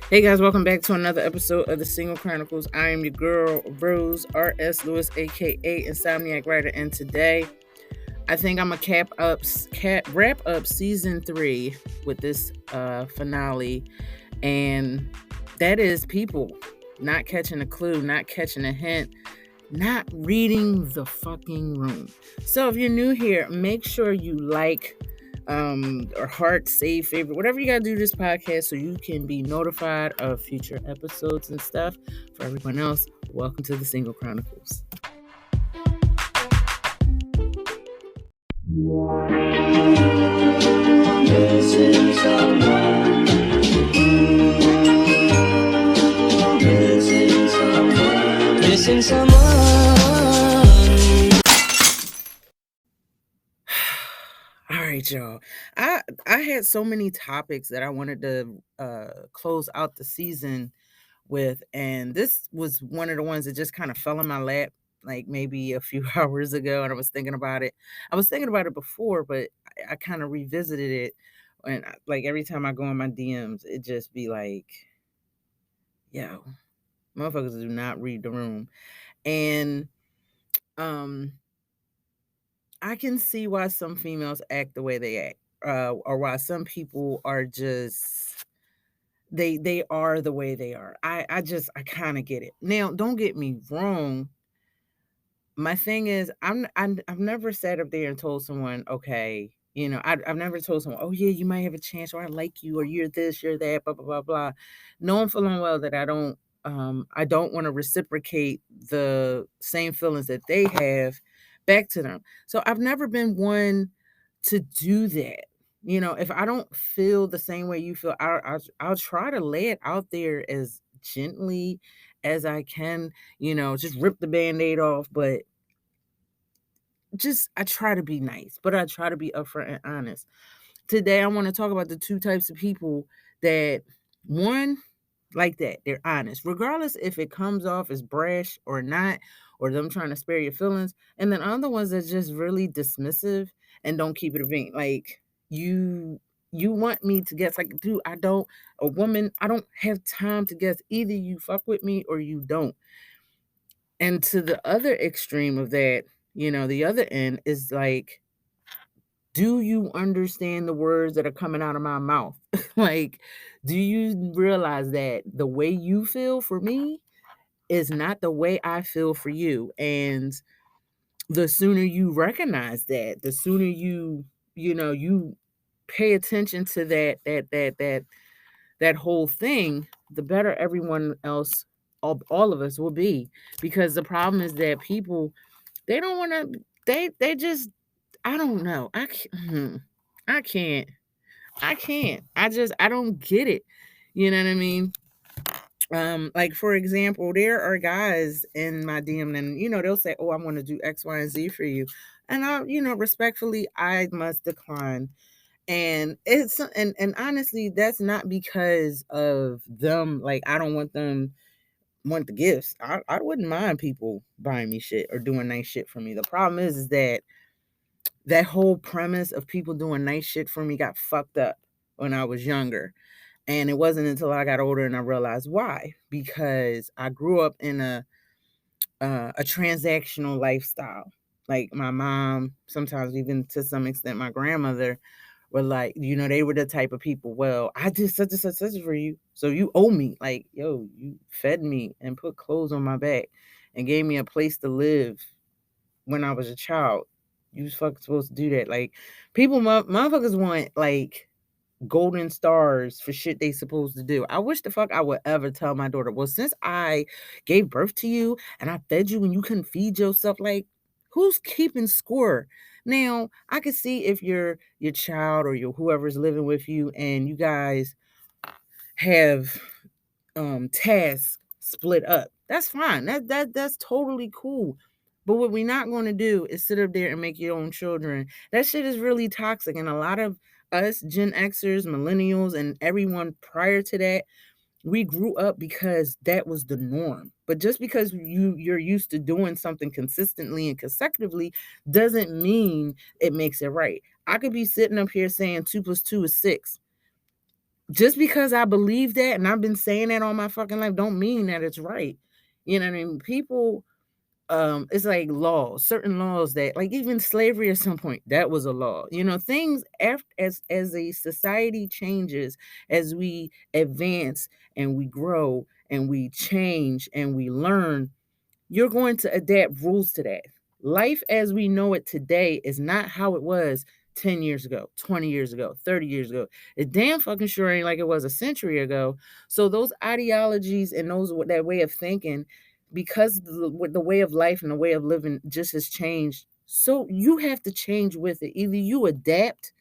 Hey guys, welcome back to another episode of the Single Chronicles. I am your girl, Rose R.S. Lewis, aka Insomniac Writer, and today I think I'm gonna wrap up season 3 with this finale, and that is people not catching a clue, not catching a hint, not reading the fucking room. So if you're new here, make sure you like or heart, save, favorite, whatever you gotta do to this podcast so you can be notified of future episodes and stuff. For everyone else, welcome to the Single Chronicles. Missing someone. Missing someone. Missing someone. All right, y'all. I had so many topics that I wanted to close out the season with, and this was one of the ones that just kind of fell in my lap like maybe a few hours ago, and I was thinking about it. I was thinking about it before, but I kind of revisited it, and like every time I go in my DMs, it just be like, yo, motherfuckers do not read the room. And um I can see why some females act the way they act, or why some people are just they are the way they are. I kind of get it. Now, don't get me wrong. My thing is, I've never sat up there and told someone, okay, I've never told someone, oh yeah, you might have a chance, or I like you, or you're this, you're that, blah blah blah blah. Knowing full and well that I don't want to reciprocate the same feelings that they have back to them. So I've never been one to do that. If I don't feel the same way you feel, I'll try to lay it out there as gently as I can, just rip the band-aid off. But just I try to be nice, but I try to be upfront and honest. Today I want to talk about the two types of people that one like that, they're honest, regardless if it comes off as brash or not, or them trying to spare your feelings. And then other ones that just really dismissive and don't keep it a vein. Like you want me to guess, like, dude, a woman, I don't have time to guess. Either you fuck with me or you don't. And to the other extreme of that, the other end is like, do you understand the words that are coming out of my mouth? Like, do you realize that the way you feel for me is not the way I feel for you? And the sooner you recognize that, the sooner you pay attention to that whole thing, the better everyone else, all of us will be. Because the problem is that people, they don't want to, they just, I don't know. I can't. I can't. I don't get it. You know what I mean? Like for example, there are guys in my DM, and they'll say, "Oh, I want to do X, Y, and Z for you," and respectfully, I must decline. And and honestly, that's not because of them. Like, I don't want the gifts. I wouldn't mind people buying me shit or doing nice shit for me. The problem is that whole premise of people doing nice shit for me got fucked up when I was younger. And it wasn't until I got older and I realized why. Because I grew up in a transactional lifestyle. Like my mom, sometimes even to some extent my grandmother, were like, they were the type of people, well, I did such and such for you, so you owe me. Like, yo, you fed me and put clothes on my back and gave me a place to live when I was a child. You was fucking supposed to do that. Like, people, motherfuckers want like golden stars for shit they supposed to do. I wish the fuck I would ever tell my daughter, well, since I gave birth to you and I fed you when you couldn't feed yourself, like, who's keeping score? Now, I could see if your child or your whoever's living with you and you guys have tasks split up. That's fine. That's totally cool. But what we're not going to do is sit up there and make your own children. That shit is really toxic. And a lot of us Gen Xers, millennials, and everyone prior to that, we grew up because that was the norm. But just because you're used to doing something consistently and consecutively doesn't mean it makes it right. I could be sitting up here saying 2 plus 2 is 6. just because I believe that and I've been saying that all my fucking life don't mean that it's right. You know what I mean? People, it's like laws, certain laws that like even slavery at some point, that was a law. You know, things after as a society changes, as we advance and we grow and we change and we learn, you're going to adapt rules to that. Life as we know it today is not how it was 10 years ago, 20 years ago, 30 years ago. It damn fucking sure ain't like it was a century ago. So those ideologies and those that way of thinking, because the way of life and the way of living just has changed. So you have to change with it. Either you adapt,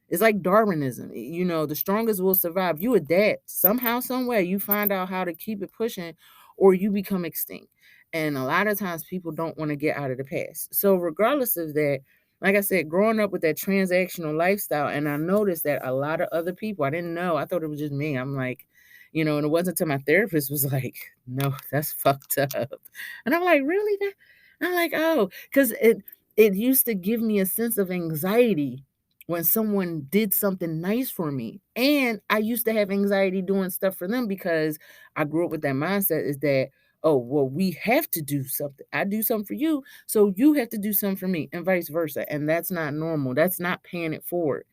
it's like Darwinism. You know, the strongest will survive. You adapt somehow, some way. You find out how to keep it pushing, or you become extinct. And a lot of times people don't want to get out of the past. So regardless of that, like I said, growing up with that transactional lifestyle, and I noticed that a lot of other people, I didn't know. I thought it was just me. I'm like, you know, and it wasn't until my therapist was like, no, that's fucked up. And I'm like, really? I'm like, oh, because it used to give me a sense of anxiety when someone did something nice for me. And I used to have anxiety doing stuff for them because I grew up with that mindset is that, oh, well, we have to do something. I do something for you, so you have to do something for me, and vice versa. And that's not normal. That's not paying it forward.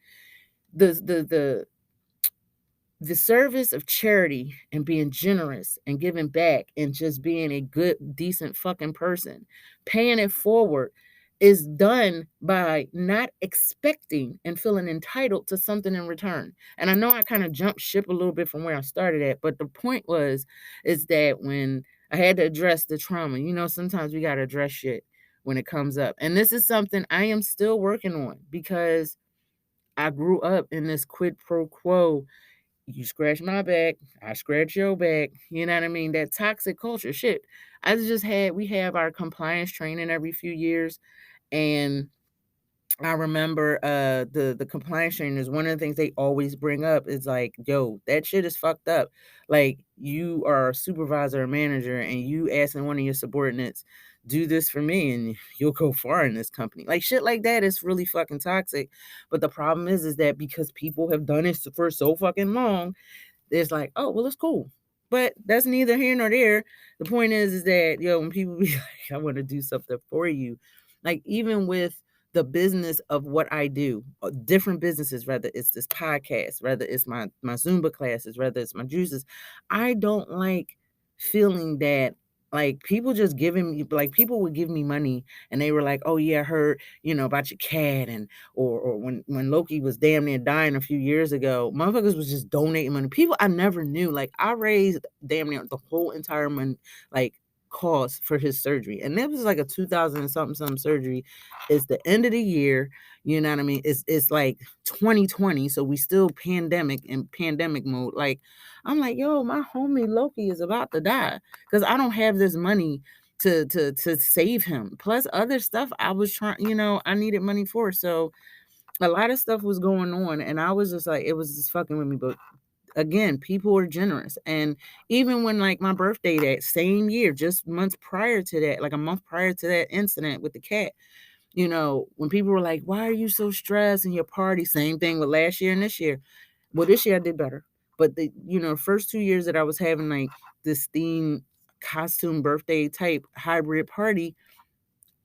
The the service of charity and being generous and giving back and just being a good, decent fucking person, paying it forward is done by not expecting and feeling entitled to something in return. And I know I kind of jumped ship a little bit from where I started at, but the point is that when I had to address the trauma, you know, sometimes we got to address shit when it comes up. And this is something I am still working on because I grew up in this quid pro quo, you scratch my back, I scratch your back. You know what I mean? That toxic culture. Shit. We have our compliance training every few years. And I remember the compliance trainers, one of the things they always bring up is like, yo, that shit is fucked up. Like you are a supervisor or manager and you asking one of your subordinates, do this for me and you'll go far in this company. Like shit like that is really fucking toxic. But the problem is that because people have done it for so fucking long, it's like, oh, well, it's cool. But that's neither here nor there. The point is that, yo, when people be like, I want to do something for you, like even with the business of what I do, different businesses, whether it's this podcast, whether it's my Zumba classes, whether it's my juices, I don't like feeling that like people just giving me like people would give me money and they were like, oh yeah, I heard, you know, about your cat and or when Loki was damn near dying a few years ago, motherfuckers was just donating money. People I never knew. Like I raised damn near the whole entire money, like cost for his surgery. And it was like a 2000 and something surgery. It's the end of the year. You know what I mean? It's like 2020. So we still pandemic mode. Like I'm like, yo, my homie Loki is about to die. Because I don't have this money to save him. Plus other stuff I was trying, you know, I needed money for. So a lot of stuff was going on and I was just like, it was just fucking with me. But again, people are generous. And even when like my birthday that same year, just months prior to that, like a month prior to that incident with the cat, you know, when people were like, why are you so stressed in your party? Same thing with last year and this year. Well, this year I did better. But the, you know, first 2 years that I was having like this theme costume birthday type hybrid party,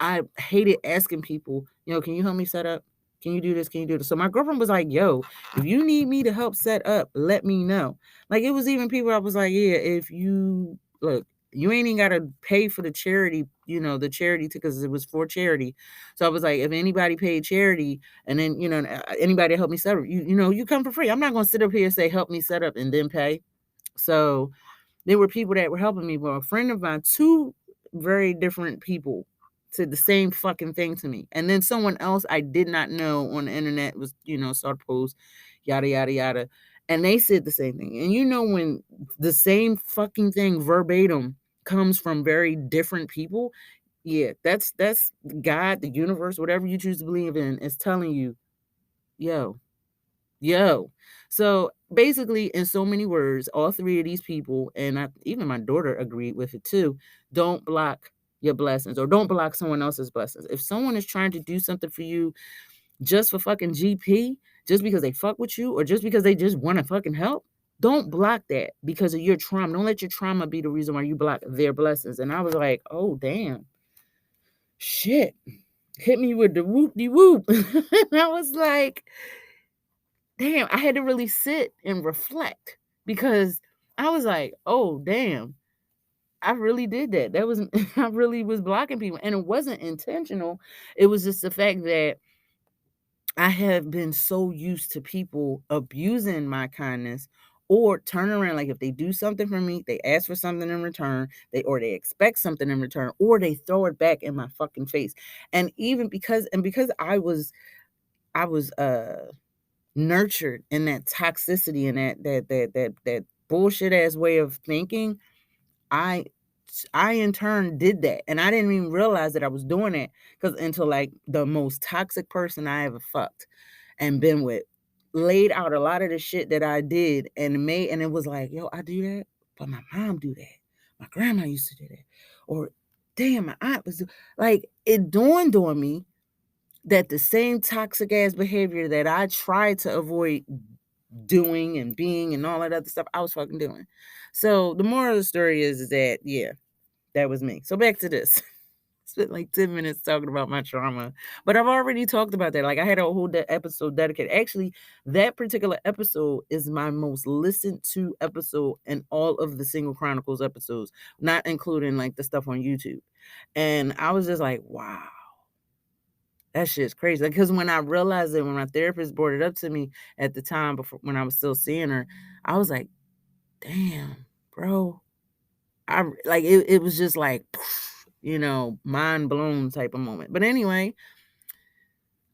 I hated asking people, you know, can you help me set up? Can you do this? Can you do this? So my girlfriend was like, yo, if you need me to help set up, let me know. Like it was even people I was like, yeah, if you look, you ain't even gotta pay for the charity, you know, the charity because it was for charity. So I was like, if anybody paid charity and then, you know, anybody help me set up, you know, you come for free. I'm not gonna sit up here and say help me set up and then pay. So there were people that were helping me. But a friend of mine, two very different people said the same fucking thing to me. And then someone else I did not know on the internet was, you know, started post, yada, yada, yada. And they said the same thing. And you know, when the same fucking thing verbatim comes from very different people, yeah, that's God, the universe, whatever you choose to believe in, is telling you, yo, yo. So basically, in so many words, all three of these people, and even my daughter agreed with it too, don't block your blessings or don't block someone else's blessings. If someone is trying to do something for you just for fucking GP, just because they fuck with you or just because they just want to fucking help, don't block that because of your trauma. Don't let your trauma be the reason why you block their blessings. And I was like, oh, damn. Shit. Hit me with the whoop-de-whoop. And I was like, damn, I had to really sit and reflect because I was like, oh, damn. I really did that. That was I really was blocking people. And it wasn't intentional. It was just the fact that I have been so used to people abusing my kindness or turn around. Like if they do something for me, they ask for something in return, they expect something in return, or they throw it back in my fucking face. And even because I was nurtured in that toxicity and that bullshit ass way of thinking, I I in turn did that. And I didn't even realize that I was doing it because until like the most toxic person I ever fucked and been with laid out a lot of the shit that I did and it was like, yo, I do that, but my mom do that. My grandma used to do that. Or damn, my aunt was like it dawned on me that the same toxic ass behavior that I tried to avoid doing and being and all that other stuff, I was fucking doing. So the moral of the story is that, yeah, that was me. So back to this. Spent like 10 minutes talking about my trauma, but I've already talked about that. Like I had a whole episode dedicated. Actually, that particular episode is my most listened to episode in all of the Single Chronicles episodes, not including like the stuff on YouTube. And I was just like, wow. That shit's crazy. Because when I realized it, when my therapist brought it up to me at the time before when I was still seeing her, I was like, damn, bro. I like it was just like, mind blown type of moment. But anyway,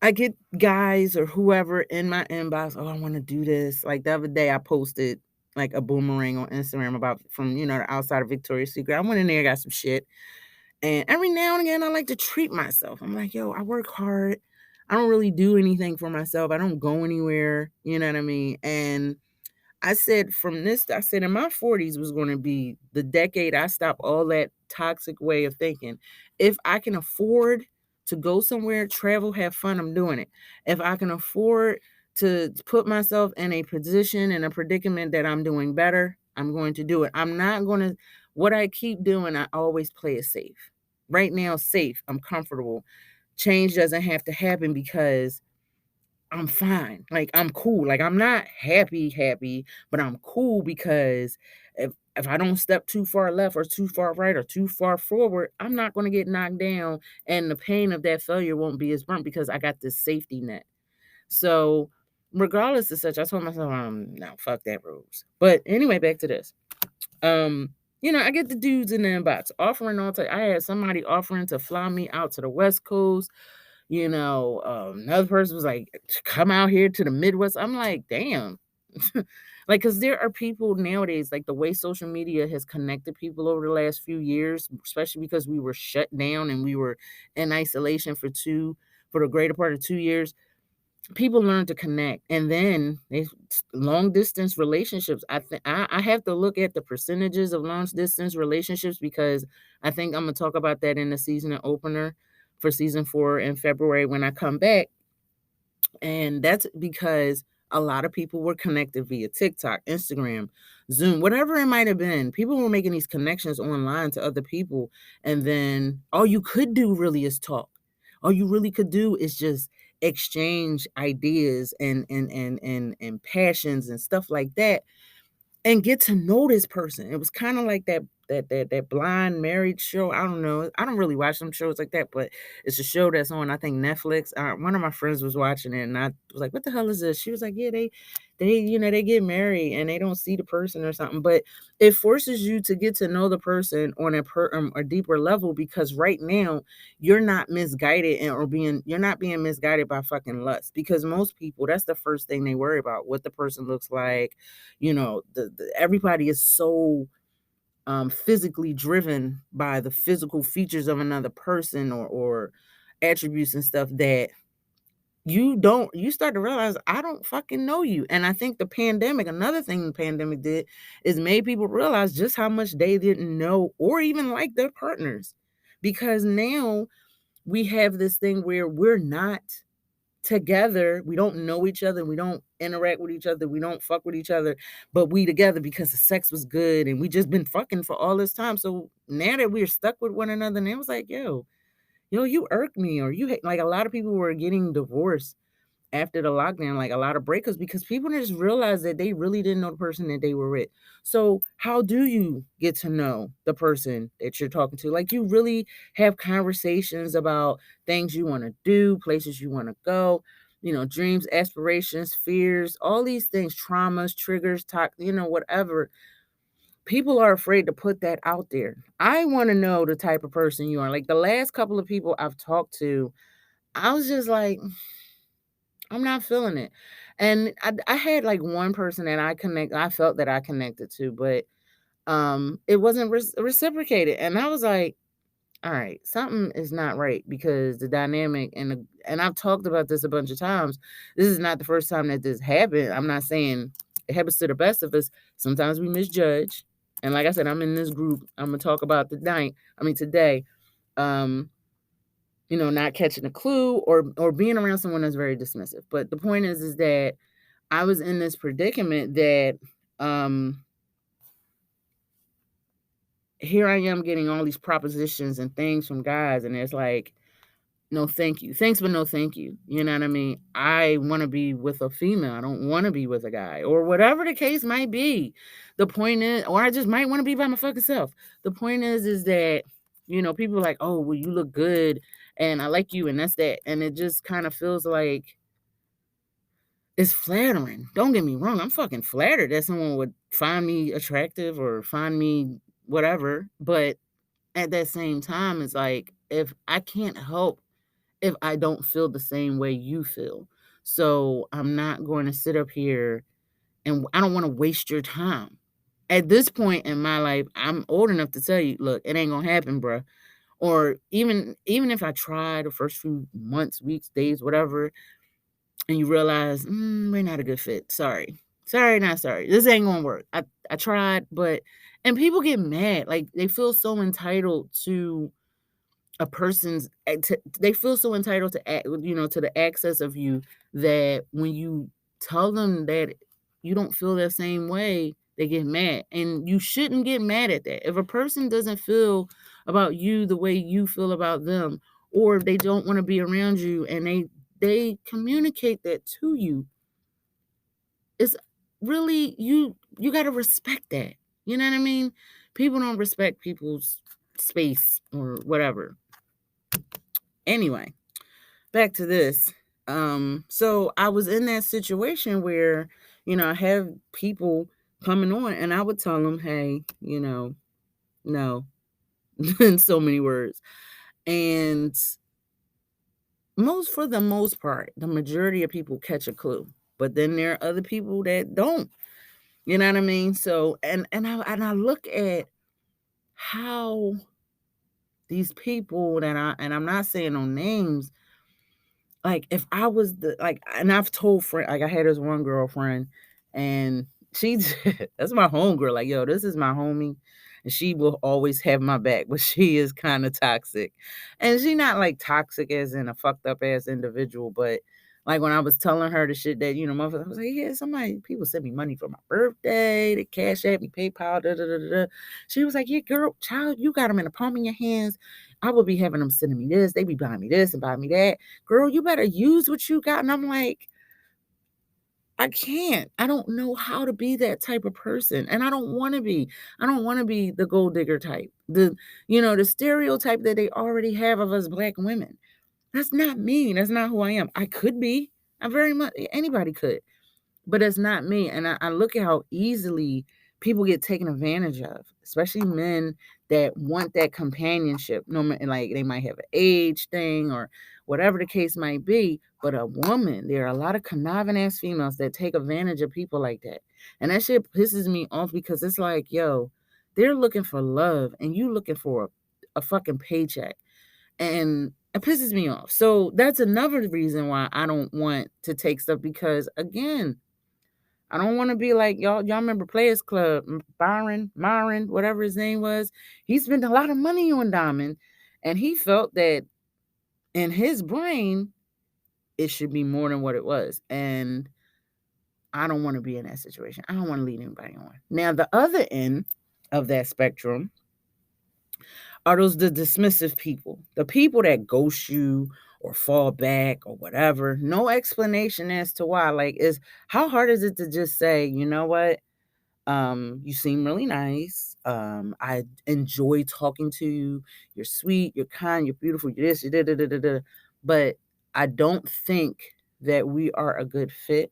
I get guys or whoever in my inbox, oh, I want to do this. Like the other day I posted like a boomerang on Instagram about from, the outside of Victoria's Secret. I went in there, got some shit. And every now and again, I like to treat myself. I'm like, yo, I work hard. I don't really do anything for myself. I don't go anywhere. You know what I mean? And I said in my 40s was going to be the decade I stop all that toxic way of thinking. If I can afford to go somewhere, travel, have fun, I'm doing it. If I can afford to put myself in a position, in a predicament that I'm doing better, I'm going to do it. I'm not going to, what I keep doing, I always play it safe. Right now, safe. I'm comfortable. Change doesn't have to happen because I'm fine. Like I'm cool. Like I'm not happy, but I'm cool because if I don't step too far left or too far right or too far forward, I'm not going to get knocked down and the pain of that failure won't be as burnt because I got this safety net. So, regardless of such, I told myself, no, fuck that rules. But anyway, back to this. I get the dudes in the inbox offering all I had somebody offering to fly me out to the West Coast. Another person was like, come out here to the Midwest. I'm like, damn. Like, because there are people nowadays, like the way social media has connected people over the last few years, especially because we were shut down and we were in isolation for the greater part of 2 years. People learn to connect, and then long distance relationships. I have to look at the percentages of long distance relationships because I think I'm gonna talk about that in the season opener for season 4 in February when I come back. And that's because a lot of people were connected via TikTok, Instagram, Zoom, whatever it might have been. People were making these connections online to other people, and then all you could do really is talk. All you really could do is just exchange ideas and passions and stuff like that and get to know this person. It was kind of like that blind married show. I don't know. I don't really watch some shows like that, but it's a show that's on, I think, Netflix. One of my friends was watching it, and I was like, "What the hell is this?" She was like, "Yeah, they get married and they don't see the person or something." But it forces you to get to know the person on a deeper level because right now you're not misguided you're not being misguided by fucking lust because most people that's the first thing they worry about, what the person looks like. Everybody is so physically driven by the physical features of another person or attributes and stuff that you start to realize I don't fucking know you. And I think another thing the pandemic did is made people realize just how much they didn't know or even like their partners. Because now we have this thing where we're not together. We don't know each other. We don't interact with each other. We don't fuck with each other, but we together because the sex was good and we just been fucking for all this time. So now that we're stuck with one another, and it was like, yo, you irk me, or like a lot of people were getting divorced after the lockdown, like a lot of breakups, because people just realized that they really didn't know the person that they were with. So how do you get to know the person that you're talking to? Like, you really have conversations about things you want to do, places you want to go, dreams, aspirations, fears, all these things, traumas, triggers, whatever. People are afraid to put that out there. I want to know the type of person you are. Like, the last couple of people I've talked to, I was just like, I'm not feeling it. And I had like one person that I felt that I connected to, but it wasn't reciprocated. And I was like, all right, something is not right, because the dynamic and I've talked about this a bunch of times. This is not the first time that this happened. I'm not saying it happens to the best of us. Sometimes we misjudge. And like I said, I'm in this group. I'm gonna talk about today. Um, not catching a clue, or being around someone that's very dismissive. But the point is that I was in this predicament that here I am getting all these propositions and things from guys, and it's like, no, thank you. Thanks, but no, thank you. You know what I mean? I want to be with a female. I don't want to be with a guy, or whatever the case might be. The point is, or I just might want to be by my fucking self. The point is that, people are like, oh, well, you look good and I like you, and that's that. And it just kind of feels like it's flattering. Don't get me wrong. I'm fucking flattered that someone would find me attractive or find me whatever. But at that same time, it's like, if I can't help if I don't feel the same way you feel. So I'm not going to sit up here, and I don't want to waste your time. At this point in my life, I'm old enough to tell you, look, it ain't gonna happen, bruh. Or even if I try the first few months, weeks, days, whatever, and you realize, we're not a good fit. Sorry. Sorry, not sorry. This ain't gonna work. I tried, and people get mad. Like, they feel so entitled to a person's they feel so entitled to the access of you, that when you tell them that you don't feel the same way, they get mad. And you shouldn't get mad at that. If a person doesn't feel about you the way you feel about them, or if they don't want to be around you, and they communicate that to you, it's really, you got to respect that. You know what I mean? People don't respect people's space or whatever. Anyway, back to this. So I was in that situation where, I have people coming on, and I would tell them, hey, no, in so many words. And for the most part, the majority of people catch a clue. But then there are other people that don't. You know what I mean? So, and I look at how these people and I'm not saying no names, like, if I was and I've told friend, like, I had this one girlfriend, and she that's my homegirl. Like, yo, this is my homie, and she will always have my back, but she is kind of toxic. And she not like toxic as in a fucked up ass individual, but like, when I was telling her the shit that, motherfucker, I was like, yeah, people sent me money for my birthday, they cash at me, PayPal, da da da da da. She was like, yeah, girl, child, you got them in the palm of your hands. I would be having them sending me this, they be buying me this and buying me that. Girl, you better use what you got. And I'm like, I can't. I don't know how to be that type of person. And I don't want to be. I don't want to be the gold digger type. The stereotype that they already have of us Black women. That's not me. That's not who I am. I could be. I very much, anybody could. But it's not me. And I look at how easily people get taken advantage of, especially men that want that companionship. No, like, they might have an age thing or whatever the case might be. But a woman, there are a lot of conniving ass females that take advantage of people like that. And that shit pisses me off, because it's like, yo, they're looking for love and you looking for a fucking paycheck. And it pisses me off. So that's another reason why I don't want to take stuff, because, again, I don't want to be like y'all. Y'all remember Players Club, Myron, whatever his name was? He spent a lot of money on Diamond, and he felt that in his brain, it should be more than what it was. And I don't want to be in that situation. I don't want to lead anybody on. Now, the other end of that spectrum are those the dismissive people, the people that ghost you or fall back or whatever. No explanation as to why. Like, is how hard is it to just say, you know what? You seem really nice. I enjoy talking to you. You're sweet, you're kind, you're beautiful, you're this, you're da da da da da. But I don't think that we are a good fit.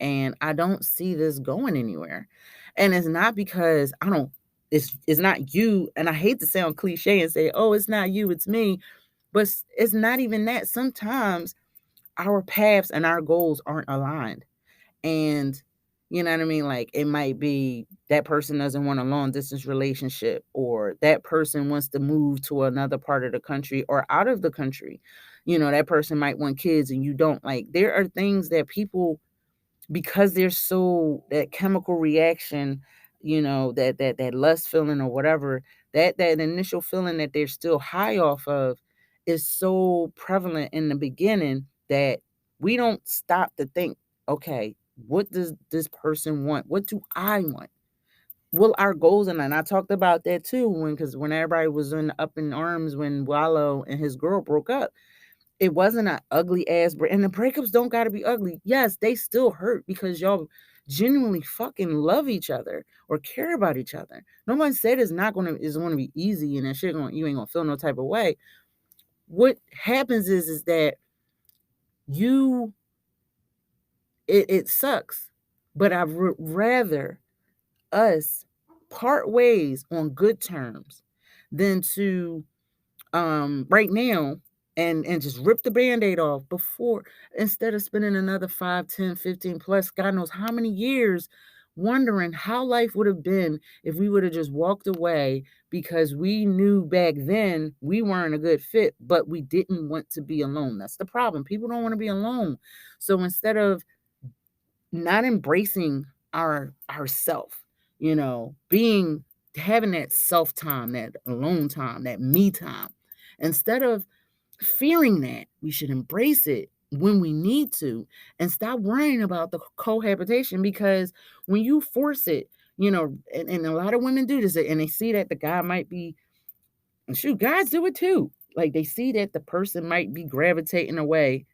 And I don't see this going anywhere. And it's not because I don't, it's not you. And I hate to sound cliche and say, oh, it's not you, it's me. But it's not even that. Sometimes our paths and our goals aren't aligned. And you know what I mean? Like it might be that person doesn't want a long distance relationship, or that person wants to move to another part of the country or out of the country. You know, that person might want kids and you don't. Like there are things that people, because they're so that chemical reaction, you know, that lust feeling or whatever, that initial feeling that they're still high off of is so prevalent in the beginning that we don't stop to think, okay, what does this person want? What do I want? Well, our goals, and I talked about that too when everybody was up in arms when Wallow and his girl broke up. It wasn't an ugly ass break, and the breakups don't gotta be ugly. Yes, they still hurt because y'all genuinely fucking love each other or care about each other. No one said it's gonna be easy and that shit you ain't gonna feel no type of way. What happens is that you it sucks, but I'd rather us part ways on good terms than to right now and just rip the band-aid off before, instead of spending another 5, 10, 15 plus God knows how many years wondering how life would have been if we would have just walked away because we knew back then we weren't a good fit, but we didn't want to be alone. That's the problem. People don't want to be alone. So instead of not embracing ourself, you know, being having that self time, that alone time, that me time, instead of fearing that, we should embrace it when we need to and stop worrying about the cohabitation, because when you force it, you know, and a lot of women do this and they see that the guy might be, and shoot, guys do it too. Like they see that the person might be gravitating away,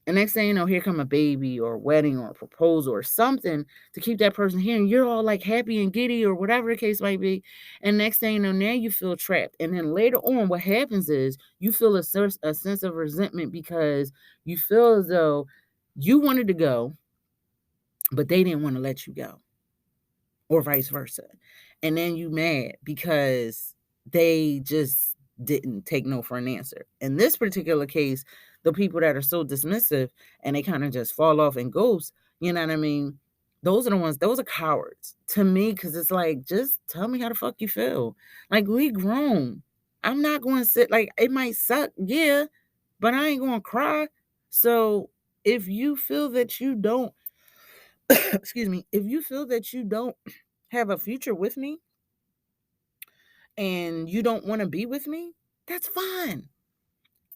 and next thing you know, here come a baby or a wedding or a proposal or something to keep that person here. And you're all like happy and giddy or whatever the case might be. And next thing you know, now you feel trapped. And then later on, what happens is you feel a sense of resentment because you feel as though you wanted to go, but they didn't want to let you go, or vice versa. And then you mad because they just didn't take no for an answer. In this particular case, the people that are so dismissive and they kind of just fall off and ghost, you know what I mean? Those are the ones, those are cowards to me, because it's like, just tell me how the fuck you feel. Like, we grown. I'm not going to sit, like, it might suck, yeah, but I ain't going to cry. So if you feel that you don't, excuse me, if you feel that you don't have a future with me and you don't want to be with me, that's fine.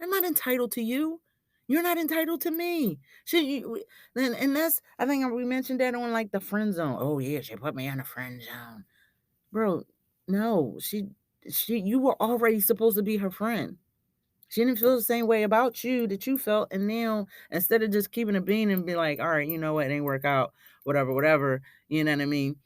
I'm not entitled to you. You're not entitled to me. And that's, I think we mentioned that on like the friend zone. Oh yeah, she put me on the friend zone. Bro, no, you were already supposed to be her friend. She didn't feel the same way about you that you felt. And now instead of just keeping a bean and be like, all right, you know what, it ain't work out, whatever, you know what I mean?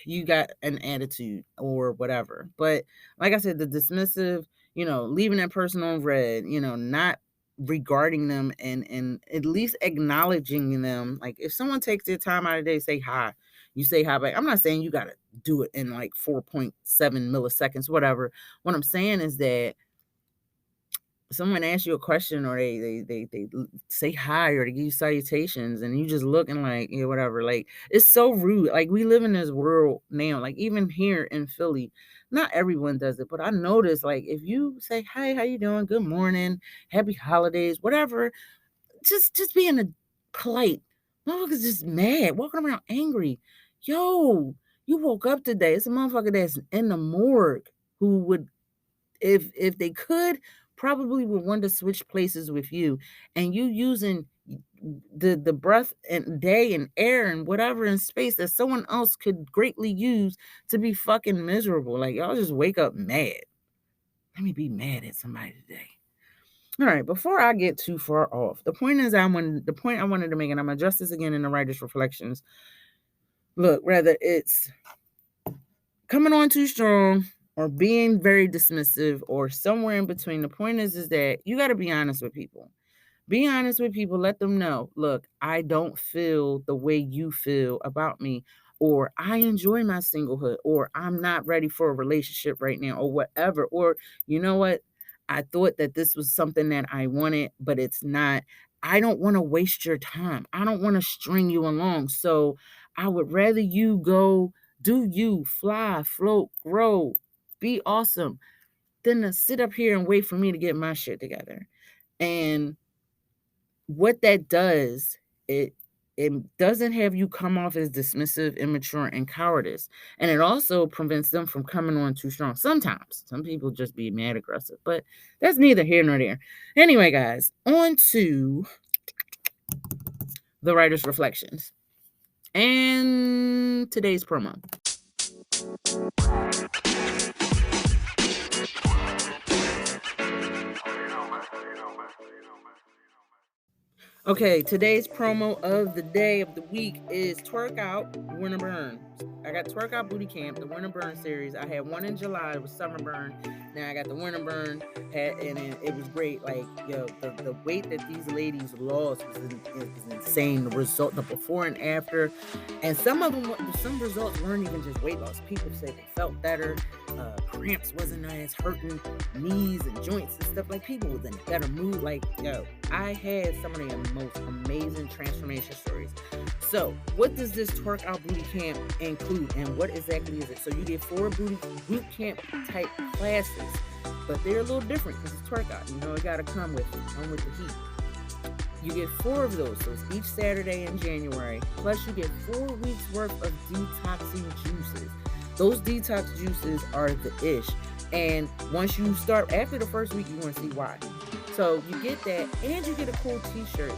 You got an attitude or whatever. But like I said, the dismissive, you know, leaving that person on red, you know, not regarding them and at least acknowledging them. Like if someone takes their time out of the day, say hi. You say hi back. I'm not saying you gotta do it in like 4.7 milliseconds, whatever. What I'm saying is that someone asks you a question or they say hi or they give you salutations and you just looking like, yeah, whatever. Like it's so rude. Like we live in this world now, like even here in Philly, not everyone does it, but I notice like if you say, hi, how you doing? Good morning, happy holidays, whatever, just being a polite. Motherfuckers just mad, walking around angry. Yo, you woke up today. It's a motherfucker that's in the morgue who would, if they could, probably would want to switch places with you, and you using the breath and day and air and whatever in space that someone else could greatly use to be fucking miserable. Like, y'all just wake up mad. Let me be mad at somebody today. All right, before I get too far off, the point I wanted to make, and I'm gonna address this again in the writer's reflections. Look, whether it's coming on too strong or being very dismissive or somewhere in between, the point is that you got to be honest with people. Be honest with people. Let them know, look, I don't feel the way you feel about me, or I enjoy my singlehood, or I'm not ready for a relationship right now, or whatever. Or, you know what? I thought that this was something that I wanted, but it's not. I don't want to waste your time. I don't want to string you along. So I would rather you go do you, fly, float, grow, be awesome, than to sit up here and wait for me to get my shit together. And what that does, it doesn't have you come off as dismissive, immature, and cowardice. And it also prevents them from coming on too strong. Sometimes some people just be mad aggressive, but that's neither here nor there. Anyway, guys, on to the writer's reflections and today's promo. Okay, today's promo of the day of the week is Twerk Out, Winter Burn. I got Twerk Out Booty Camp, the Winter Burn series. I had one in July, it was Summer Burn. Now I got the Winter Burn, and it was great. Like, yo, the weight that these ladies lost is insane. The result, the before and after, and some results weren't even just weight loss. People said they felt better. Cramps wasn't as hurting, knees and joints and stuff. Like, people was in a better mood. Like, yo, I had some of the most amazing transformation stories. So, what does this Twerk Out Booty Camp include, and what exactly is it? So, you get 4 boot camp type classes, but they're a little different because it's Twerk Out. You know, it gotta come with the heat. You get 4 of those, so it's each Saturday in January. Plus, you get 4 weeks worth of detoxing juices. Those detox juices are the ish. And once you start, after the first week, you want to see why. So you get that, and you get a cool t-shirt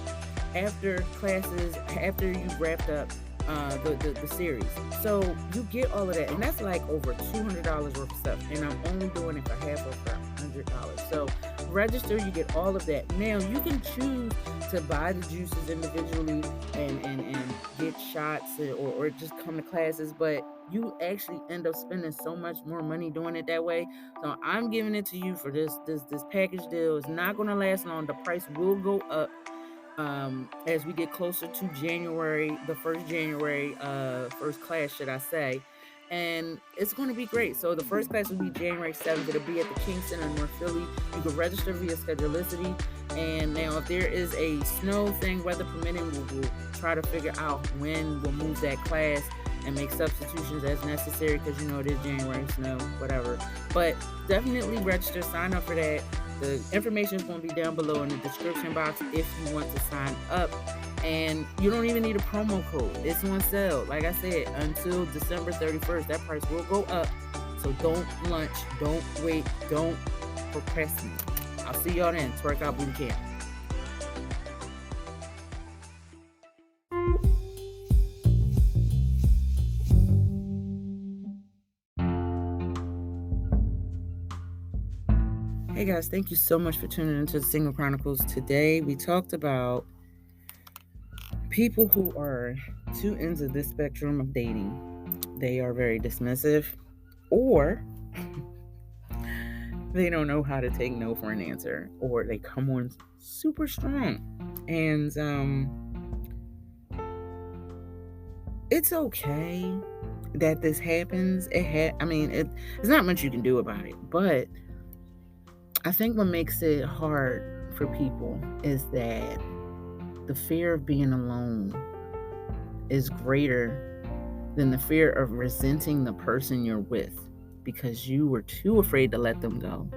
after classes, after you've wrapped up the series. So you get all of that, and that's like over $200 worth of stuff. And I'm only doing it for half of $100. So register, you get all of that. Now you can choose to buy the juices individually and get shots or just come to classes, but you actually end up spending so much more money doing it that way. So I'm giving it to you for this package deal. It's not going to last long. The price will go up as we get closer to January, the first January first class, should I say. And it's going to be great. So the first class will be January 7th. It'll be at the King Center in North Philly. You can register via Schedulicity. And now if there is a snow thing, weather permitting, we'll try to figure out when we'll move that class and make substitutions as necessary, because you know it is January, snow, whatever. But definitely register, sign up for that. The information is going to be down below in the description box if you want to sign up. And you don't even need a promo code. It's on sale, like I said, until December 31st. That price will go up. So don't lunch, don't wait, don't procrastinate. I'll see y'all then. Twerk Out Booty Camp. Hey guys, thank you so much for tuning into the Single Chronicles. Today we talked about people who are two ends of this spectrum of dating. They are very dismissive, or they don't know how to take no for an answer, or they come on super strong. And it's okay that this happens. There's not much you can do about it, but I think what makes it hard for people is that the fear of being alone is greater than the fear of resenting the person you're with because you were too afraid to let them go,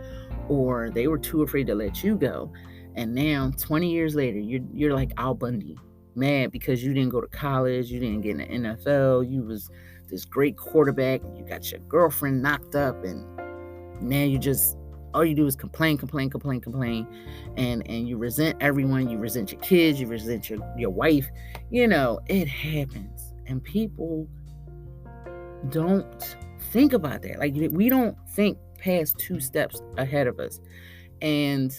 or they were too afraid to let you go. And now 20 years later, you're like Al Bundy, mad because you didn't go to college, you didn't get in the NFL, you was this great quarterback, you got your girlfriend knocked up, and now you just all you do is complain, and you resent everyone. You resent your kids, you resent your wife. It happens, and people don't think about that. Like, we don't think past 2 steps ahead of us. And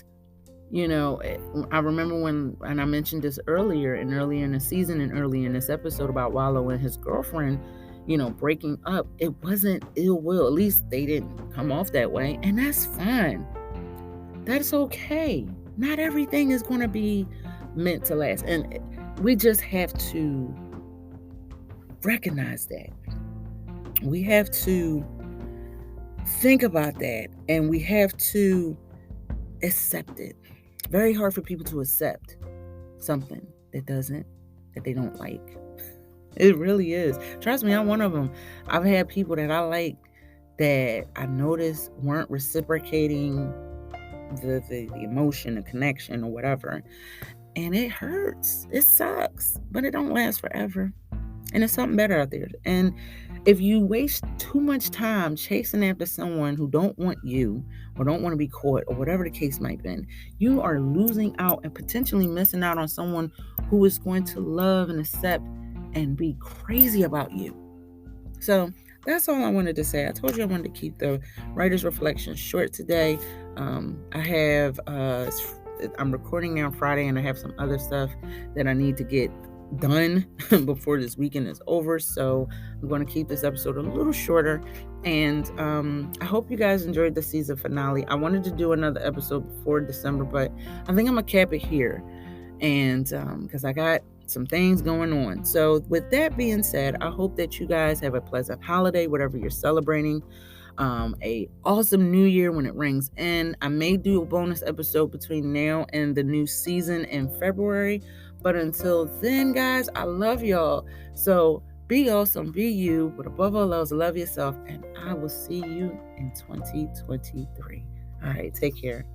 I remember when I mentioned this earlier in the season and early in this episode about Wallow and his girlfriend, breaking up. It wasn't ill will. At least they didn't come off that way. And that's fine. That's okay. Not everything is going to be meant to last. And we just have to recognize that. We have to think about that. And we have to accept it. Very hard for people to accept something that they don't like. It really is. Trust me, I'm one of them. I've had people that I like that I noticed weren't reciprocating the emotion, the connection, or whatever. And it hurts. It sucks. But it don't last forever. And there's something better out there. And if you waste too much time chasing after someone who don't want you or don't want to be caught or whatever the case might be, you are losing out and potentially missing out on someone who is going to love and accept and be crazy about you. So that's all I wanted to say. I told you I wanted to keep the Writer's Reflection short today. I'm recording now Friday, and I have some other stuff that I need to get done before this weekend is over. So I'm going to keep this episode a little shorter. And I hope you guys enjoyed the season finale. I wanted to do another episode before December, but I think I'm going to cap it here. And because I got some things going on. So with that being said, I hope that you guys have a pleasant holiday, whatever you're celebrating. A awesome new year when it rings in. I may do a bonus episode between now and the new season in February. But until then, guys, I love y'all. So be awesome, be you, but above all else, love yourself. And I will see you in 2023. All right, take care.